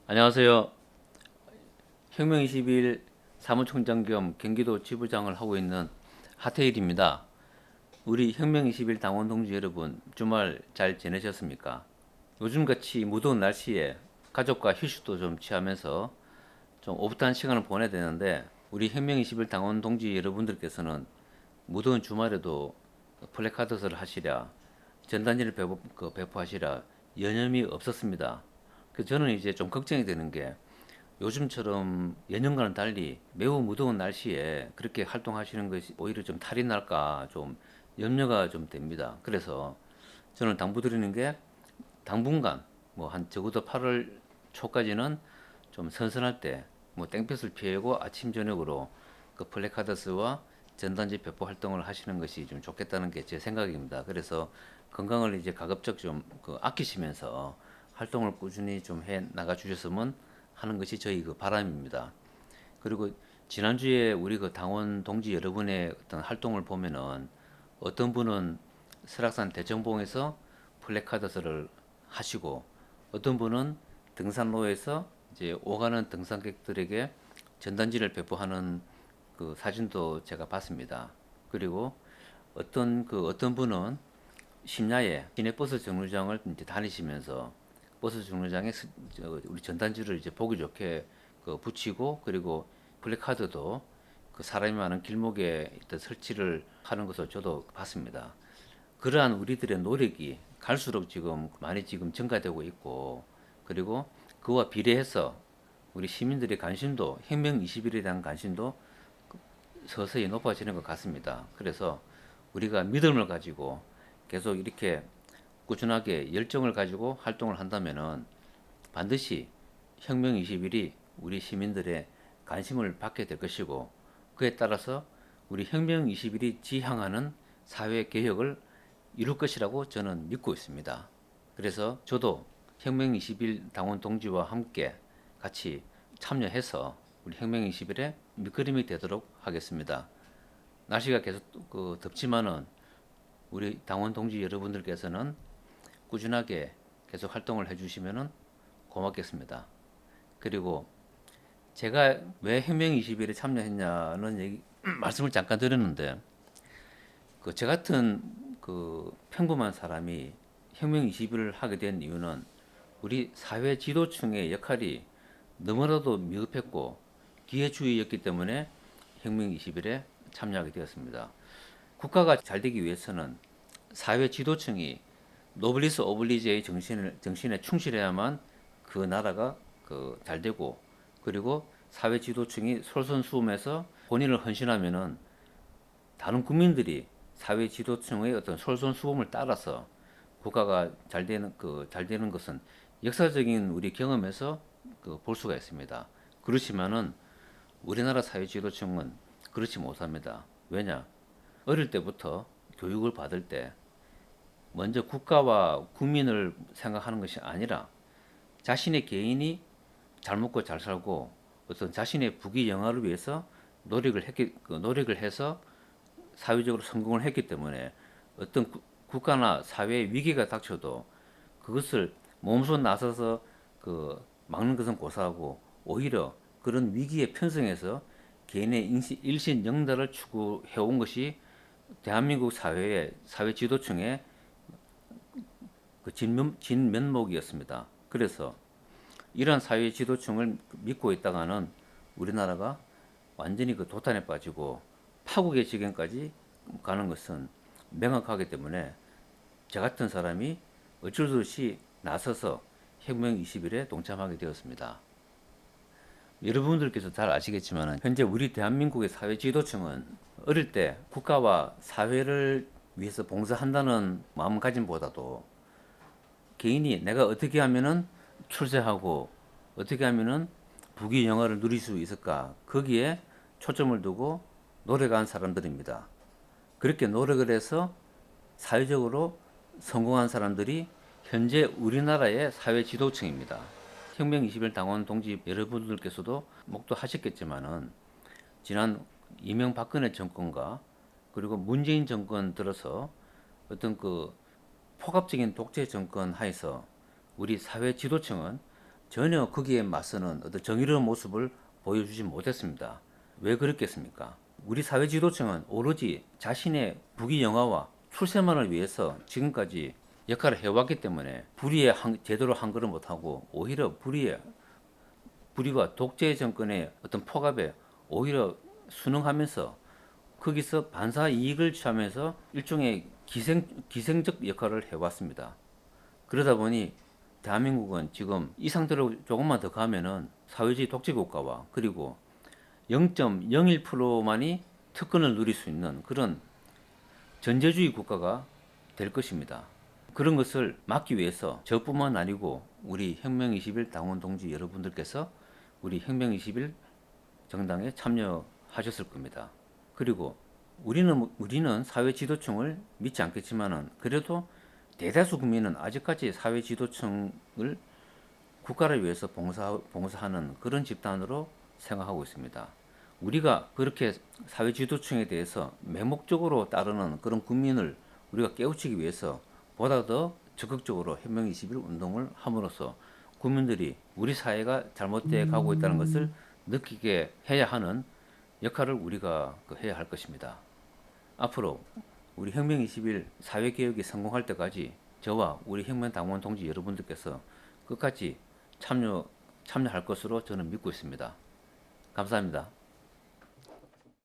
안녕하세요. 혁명 21 사무총장 겸 경기도 지부장을 하고 있는 하태일입니다. 우리 혁명 21 당원 동지 여러분, 주말 잘 지내셨습니까? 요즘같이 무더운 날씨에 가족과 휴식도 좀 취하면서 좀 오붓한 시간을 보내야 되는데, 우리 혁명 21 당원 동지 여러분들께서는 무더운 주말에도 플래카드를 하시랴, 전단지를 배포하시랴 여념이 없었습니다. 저는 이제 좀 걱정이 되는 게, 요즘처럼 예년과는 달리 매우 무더운 날씨에 그렇게 활동하시는 것이 오히려 좀 탈이 날까 좀 염려가 좀 됩니다. 그래서 저는 당부드리는 게, 당분간 뭐 한 적어도 8월 초까지는 좀 선선할 때 뭐 땡볕을 피하고 아침 저녁으로 그 플래카드스와 전단지 배포 활동을 하시는 것이 좀 좋겠다는 게 제 생각입니다. 그래서 건강을 이제 가급적 좀 아끼시면서 활동을 꾸준히 좀 해 나가 주셨으면 하는 것이 저희 그 바람입니다. 그리고 지난주에 우리 그 당원 동지 여러분의 어떤 활동을 보면은, 어떤 분은 설악산 대청봉에서 플래카드를 하시고, 어떤 분은 등산로에서 이제 오가는 등산객들에게 전단지를 배포하는 그 사진도 제가 봤습니다. 그리고 어떤 분은 심야에 시내버스 정류장을 이제 다니시면서 버스 정류장에 우리 전단지를 이제 보기 좋게 붙이고, 그리고 플래카드도 그 사람이 많은 길목에 일단 설치를 하는 것을 저도 봤습니다. 그러한 우리들의 노력이 갈수록 지금 많이 지금 증가되고 있고, 그리고 그와 비례해서 우리 시민들의 관심도, 혁명 20일에 대한 관심도 서서히 높아지는 것 같습니다. 그래서 우리가 믿음을 가지고 계속 이렇게 꾸준하게 열정을 가지고 활동을 한다면은 반드시 혁명 20일이 우리 시민들의 관심을 받게 될 것이고, 그에 따라서 우리 혁명 20일이 지향하는 사회 개혁을 이룰 것이라고 저는 믿고 있습니다. 그래서 저도 혁명 20일 당원 동지와 함께 같이 참여해서 우리 혁명 20일의 밑그림이 되도록 하겠습니다. 날씨가 계속 덥지만은 우리 당원 동지 여러분들께서는 꾸준하게 계속 활동을 해주시면 고맙겠습니다. 그리고 제가 왜 혁명 20일에 참여했냐는 말씀을 잠깐 드렸는데, 저 같은 평범한 사람이 혁명 20일을 하게 된 이유는 우리 사회 지도층의 역할이 너무나도 미흡했고 기회주의였기 때문에 혁명 20일에 참여하게 되었습니다. 국가가 잘 되기 위해서는 사회 지도층이 노블리스 오블리제의 정신에 충실해야만 그 나라가 잘 되고, 그리고 사회 지도층이 솔선수범해서 본인을 헌신하면은 다른 국민들이 사회 지도층의 어떤 솔선수범을 따라서 국가가 잘 되는 것은 역사적인 우리 경험에서 볼 수가 있습니다. 그렇지만은 우리나라 사회 지도층은 그렇지 못합니다. 왜냐? 어릴 때부터 교육을 받을 때 먼저 국가와 국민을 생각하는 것이 아니라 자신의 개인이 잘 먹고 잘 살고 어떤 자신의 부귀 영화를 위해서 노력을 해서 사회적으로 성공을 했기 때문에, 어떤 국가나 사회에 위기가 닥쳐도 그것을 몸소 나서서 막는 것은 고사하고, 오히려 그런 위기에 편성해서 개인의 일신영달을 추구해온 것이 대한민국 사회의 사회 지도층의 진면목이었습니다. 그래서 이러한 사회 지도층을 믿고 있다가는 우리나라가 완전히 도탄에 빠지고 파국의 지경까지 가는 것은 명확하기 때문에, 저 같은 사람이 어쩔 수 없이 나서서 혁명 20일에 동참하게 되었습니다. 여러분들께서 잘 아시겠지만 현재 우리 대한민국의 사회 지도층은 어릴 때 국가와 사회를 위해서 봉사한다는 마음가짐보다도 개인이 내가 어떻게 하면은 출세하고 어떻게 하면은 부귀 영화를 누릴 수 있을까, 거기에 초점을 두고 노력한 사람들입니다. 그렇게 노력을 해서 사회적으로 성공한 사람들이 현재 우리나라의 사회 지도층입니다. 혁명 20일 당원 동지 여러분들께서도 목도하셨겠지만은, 지난 이명박근혜 정권과 그리고 문재인 정권 들어서 어떤 폭압적인 독재 정권 하에서 우리 사회 지도층은 전혀 거기에 맞서는 어떤 정의로운 모습을 보여주지 못했습니다. 왜 그랬겠습니까? 우리 사회 지도층은 오로지 자신의 부귀영화와 출세만을 위해서 지금까지 역할을 해왔기 때문에 제대로 한걸음 못하고 오히려 불의와 독재 정권의 어떤 폭압에 오히려 순응하면서 거기서 반사 이익을 취하면서 일종의 기생적 역할을 해왔습니다. 그러다 보니 대한민국은 지금 이 상태로 조금만 더 가면은 사회주의 독재 국가와 그리고 0.01%만이 특권을 누릴 수 있는 그런 전제주의 국가가 될 것입니다. 그런 것을 막기 위해서 저뿐만 아니고 우리 혁명 20일 당원 동지 여러분들께서 우리 혁명 20일 정당에 참여하셨을 겁니다. 그리고 우리는 사회 지도층을 믿지 않겠지만은 그래도 대다수 국민은 아직까지 사회 지도층을 국가를 위해서 봉사하는 그런 집단으로 생각하고 있습니다. 우리가 그렇게 사회 지도층에 대해서 맹목적으로 따르는 그런 국민을 우리가 깨우치기 위해서 보다 더 적극적으로 혁명 20일 운동을 함으로써 국민들이 우리 사회가 잘못되어 가고 있다는 것을 느끼게 해야 하는 역할을 우리가 해야 할 것입니다. 앞으로 우리 혁명 20일 사회개혁이 성공할 때까지 저와 우리 혁명당원 동지 여러분들께서 끝까지 참여할 것으로 저는 믿고 있습니다. 감사합니다.